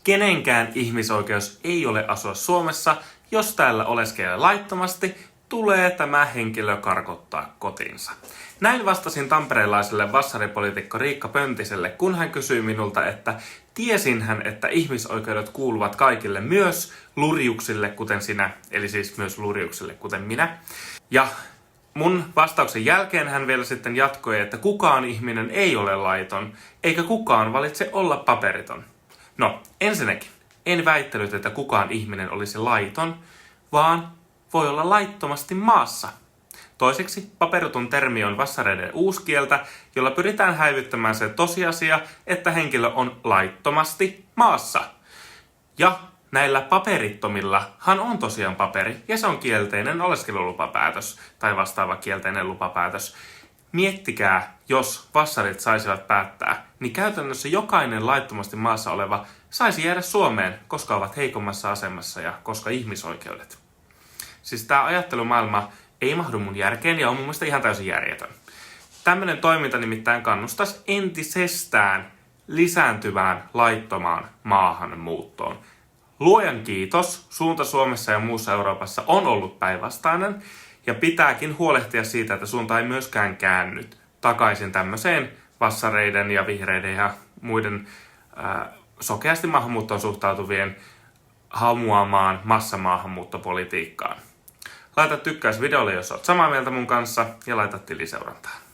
Kenenkään ihmisoikeus ei ole asua Suomessa, jos täällä oleskelee laittomasti, tulee tämä henkilö karkottaa kotiinsa. Näin vastasin tamperelaiselle vassaripoliitikko Riikka Pöntiselle, kun hän kysyi minulta, että tiesinhän, että ihmisoikeudet kuuluvat kaikille, myös lurjuksille kuten sinä, eli siis myös lurjuksille kuten minä. Ja mun vastauksen jälkeen hän vielä sitten jatkoi, että kukaan ihminen ei ole laiton, eikä kukaan valitse olla paperiton. No, ensinnäkin, en väittänyt, että kukaan ihminen olisi laiton, vaan voi olla laittomasti maassa. Toiseksi, paperiton termi on vassareiden uuskieltä, jolla pyritään häivyttämään se tosiasia, että henkilö on laittomasti maassa. Ja näillä paperittomillahan on tosiaan paperi, ja se on kielteinen oleskelulupapäätös tai vastaava kielteinen lupapäätös. Miettikää, jos vassarit saisivat päättää, niin käytännössä jokainen laittomasti maassa oleva saisi jäädä Suomeen, koska ovat heikommassa asemassa ja koska ihmisoikeudet. Siis tämä ajattelumaailma ei mahdu mun järkeen ja on mun mielestä ihan täysin järjetön. Tämmöinen toiminta nimittäin kannustaisi entisestään lisääntyvään laittomaan maahanmuuttoon. Luojan kiitos, suunta Suomessa ja muussa Euroopassa on ollut päinvastainen ja pitääkin huolehtia siitä, että suunta ei myöskään käänny takaisin tämmöiseen vassareiden ja vihreiden ja muiden sokeasti maahanmuuttoon suhtautuvien hamuamaan massamaahanmuuttopolitiikkaan. Laita tykkäys videolle, jos olet samaa mieltä mun kanssa, ja laita tiliseurantaa.